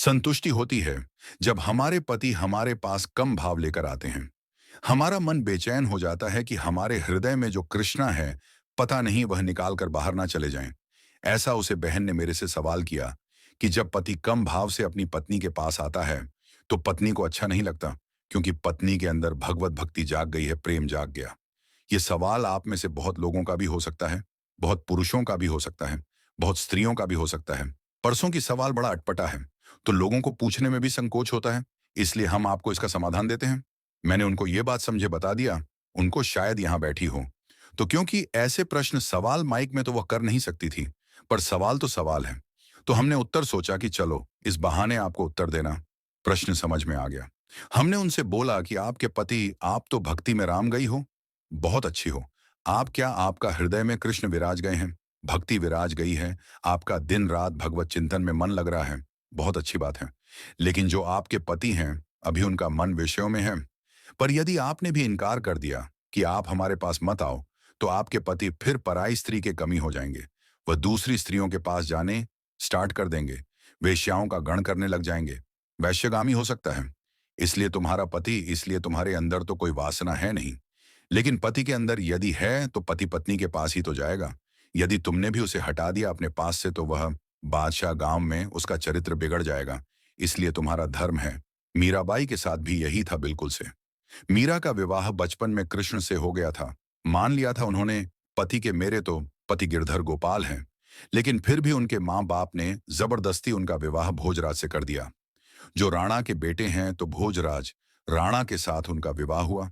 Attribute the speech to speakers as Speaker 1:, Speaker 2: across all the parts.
Speaker 1: संतुष्टि होती है जब हमारे पति हमारे पास कम भाव लेकर आते हैं। हमारा मन बेचैन हो जाता है कि हमारे हृदय में जो कृष्णा है, पता नहीं वह निकाल कर बाहर ना चले जाएं। ऐसा उसे बहन ने मेरे से सवाल किया कि जब पति कम भाव से अपनी पत्नी के पास आता है तो पत्नी को अच्छा नहीं लगता, क्योंकि पत्नी के अंदर भगवत भक्ति जाग गई है, प्रेम जाग गया। ये सवाल आप में से बहुत लोगों का भी हो सकता है, बहुत पुरुषों का भी हो सकता है, बहुत स्त्रियों का भी हो सकता है। परसों की सवाल बड़ा अटपटा है, तो लोगों को पूछने में भी संकोच होता है, इसलिए हम आपको इसका समाधान देते हैं। मैंने उनको ये बात समझे बता दिया, उनको शायद यहाँ बैठी हो। तो क्योंकि ऐसे प्रश्न सवाल माइक में तो वह कर नहीं सकती थी, पर सवाल तो सवाल है। तो हमने उत्तर सोचा कि चलो इस बहाने आपको उत्तर देना। प्रश्न समझ में आ गया। हमने उनसे बोला कि आपके पति, आप तो भक्ति में राम गई हो, बहुत अच्छी हो। आप क्या, आपका हृदय में कृष्ण विराज गए हैं, भक्ति विराज गई है, आपका दिन रात भगवत चिंतन में मन लग रहा है, बहुत अच्छी बात है। लेकिन जो आपके पति हैं, अभी उनका मन विषयों में है। पर यदि आपने भी इनकार कर दिया कि आप हमारे पास मत आओ, तो आपके पति फिर पराई स्त्री के कमी हो जाएंगे। वह दूसरी स्त्रियों के पास जाने स्टार्ट कर देंगे, वेश्याओं का गण करने लग जाएंगे, वैश्यगामी हो सकता है। इसलिए तुम्हारा पति, इसलिए तुम्हारे अंदर तो कोई वासना है नहीं। लेकिन पति के अंदर यदि है तो पति पत्नी के पास ही तो जाएगा। यदि तुमने भी उसे हटा दिया अपने पास से तो वह बादशाह गांव में उसका चरित्र बिगड़ जाएगा। इसलिए तुम्हारा धर्म है। मीराबाई के साथ भी यही था बिल्कुल से। मीरा का विवाह बचपन में कृष्ण से हो गया था। मान लिया था उन्होंने पति के, मेरे तो पति गिरधर गोपाल हैं। लेकिन फिर भी उनके माँ बाप ने जबरदस्ती उनका विवाह भोजराज से कर दिया। जो राणा के बेटे हैं, तो भोजराज राणा के साथ उनका विवाह हुआ।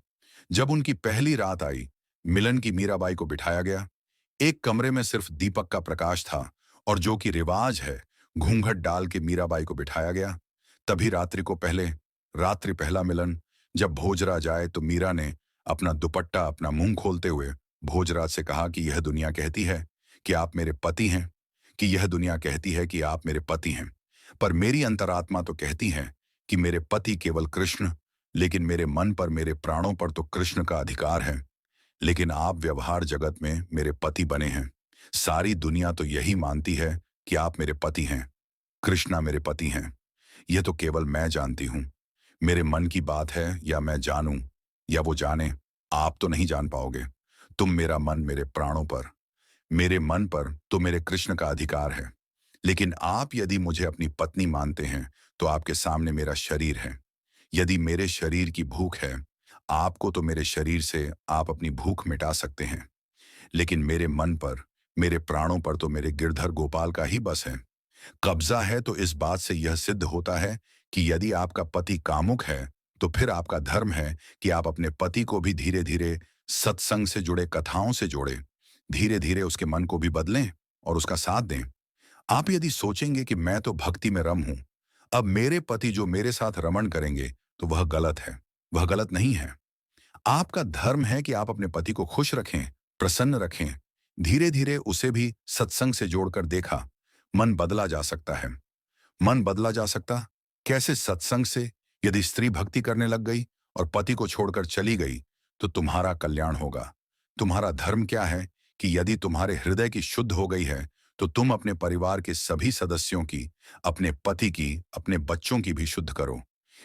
Speaker 1: जब उनकी पहली रात आई, मिलन की मीराबाई को बिठाया गया। एक कमरे में सिर्फ दीपक का प्रकाश था, और जो कि रिवाज है, घूंघट डाल के मीराबाई को बिठाया गया। तभी रात्रि को पहले, रात्रि पहला मिलन। जब भोजराज आए तो मीरा ने अपना दुपट्टा, अपना मुंह खोलते हुए भोजराज से कहा कि यह दुनिया कहती है कि आप मेरे पति हैं, कि यह दुनिया कहती है कि आप मेरे पति हैं, पर मेरी अंतरात्मा तो कहती है कि मेरे पति केवल कृष्ण, लेकिन मेरे मन पर, मेरे प्राणों पर तो कृष्ण का अधिकार है। लेकिन आप व्यवहार जगत में मेरे पति बने हैं। सारी दुनिया तो यही मानती है कि आप मेरे पति हैं, कृष्णा मेरे पति हैं। यह तो केवल मैं जानती हूं। मेरे मन की बात है, या मैं जानूं या वो जाने, आप तो नहीं जान पाओगे। तुम मेरा मन, मेरे प्राणों पर, मेरे मन पर तो मेरे कृष्ण का अधिकार है। लेकिन आप यदि मुझे अपनी पत्नी मानते हैं तो आपके सामने मेरा शरीर है। यदि मेरे शरीर की भूख है आपको, तो मेरे शरीर से आप अपनी भूख मिटा सकते हैं। लेकिन मेरे मन पर, मेरे प्राणों पर तो मेरे गिरधर गोपाल का ही बस है, कब्जा है। तो इस बात से यह सिद्ध होता है कि यदि आपका पति कामुक है तो फिर आपका धर्म है कि आप अपने पति को भी धीरे धीरे सत्संग से जुड़े कथाओं से जोड़ें, धीरे धीरे उसके मन को भी बदलें और उसका साथ दें। आप यदि सोचेंगे कि मैं तो भक्ति में रम हूं, अब मेरे पति जो मेरे साथ रमण करेंगे, तो वह गलत है। वह गलत नहीं है। आपका धर्म है कि आप अपने पति को खुश रखें, प्रसन्न रखें। धीरे धीरे उसे भी सत्संग से जोड़कर देखा, मन बदला जा सकता है। मन बदला जा सकता कैसे? सत्संग से। यदि स्त्री भक्ति करने लग गई और पति को छोड़कर चली गई, तो तुम्हारा कल्याण होगा। तुम्हारा धर्म क्या है कि यदि तुम्हारे हृदय की शुद्ध हो गई है, तो तुम अपने परिवार के सभी सदस्यों की, अपने पति की, अपने बच्चों की भी शुद्ध करो।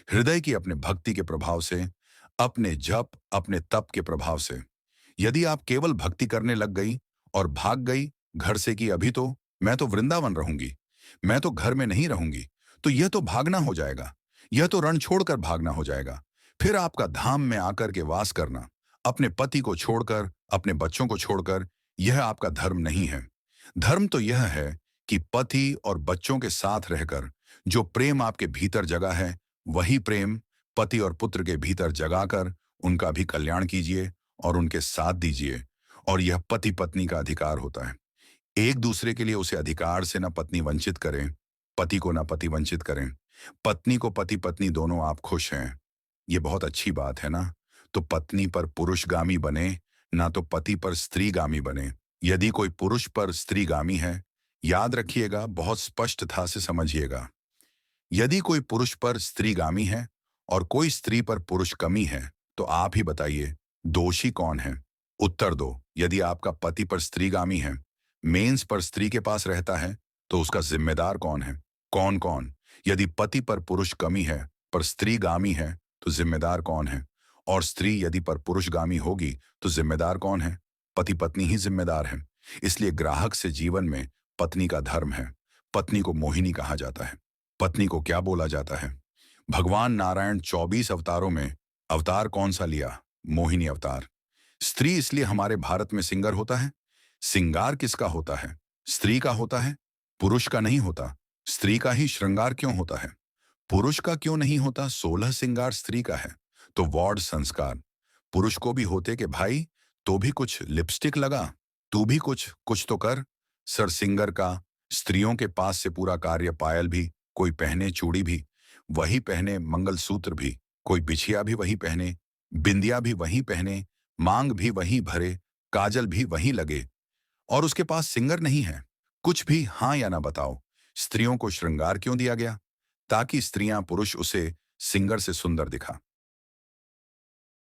Speaker 1: हृदय की अपने भक्ति के प्रभाव से, अपने जप, अपने तप के प्रभाव से। यदि आप केवल भक्ति करने लग गई और भाग गई घर से कि अभी तो मैं तो वृंदावन रहूंगी, मैं तो घर में नहीं रहूंगी, तो यह तो भागना हो जाएगा। यह तो रण छोड़कर भागना हो जाएगा। फिर आपका धाम में आकर के वास करना, अपने पति को छोड़कर, अपने बच्चों को छोड़कर, यह आपका धर्म नहीं है। धर्म तो यह है कि पति और बच्चों के साथ रहकर जो प्रेम आपके भीतर जगा है, वही प्रेम पति और पुत्र के भीतर जगाकर उनका भी कल्याण कीजिए और उनके साथ दीजिए। और यह पति पत्नी का अधिकार होता है। एक दूसरे के लिए उसे अधिकार से ना पत्नी वंचित करें, पति को ना पति वंचित करें। पत्नी को पति पत्नी दोनों आप खुश हैं, ये बहुत अच्छी बात है ना। तो पत्नी पर पुरुषगामी बने, ना तो पति पर स्त्रीगामी बने। यदि कोई पुरुष पर स्त्रीगामी है, याद रखिएगा, बहुत स्पष्टता से समझिएगा। यदि कोई पुरुष पर स्त्रीगामी है और कोई स्त्री पर पुरुष कमी है, तो आप ही बताइए दोषी कौन है? उत्तर दो। यदि आपका पति पर स्त्रीगामी है, मेंस पर स्त्री के पास रहता है, तो उसका जिम्मेदार कौन है? कौन कौन? यदि पति पर पुरुष कमी है पर स्त्री गामी है तो जिम्मेदार कौन है? और स्त्री यदि पर पुरुषगामी होगी तो जिम्मेदार कौन है? पति पत्नी ही जिम्मेदार है। इसलिए ग्राहक से जीवन में पत्नी का धर्म है। पत्नी को मोहिनी कहा जाता है। पत्नी को क्या बोला जाता है? भगवान नारायण 24 अवतारों में अवतार कौन सा लिया? मोहिनी अवतार। स्त्री इसलिए हमारे भारत में सिंगर होता है। सिंगार किसका होता है? स्त्री का होता है, पुरुष का नहीं होता। स्त्री का ही श्रृंगार क्यों होता है? पुरुष का क्यों नहीं होता? 16 श्रृंगार स्त्री का है। तो वार्ड संस्कार पुरुष को भी होते कि भाई तो भी कुछ लिपस्टिक लगा, तू भी कुछ कुछ तो कर। सर सिंगर का स्त्रियों के पास से पूरा कार्य, पायल भी कोई पहने, चूड़ी भी वही पहने, मंगलसूत्र भी कोई बिछिया भी वही पहने, बिंदिया भी वही पहने, मांग भी वही भरे, काजल भी वही लगे, और उसके पास सिंगर नहीं है। कुछ भी हाँ या ना बताओ। स्त्रियों को श्रृंगार क्यों दिया गया? ताकि स्त्रियां पुरुष उसे सिंगर से सुंदर दिखा।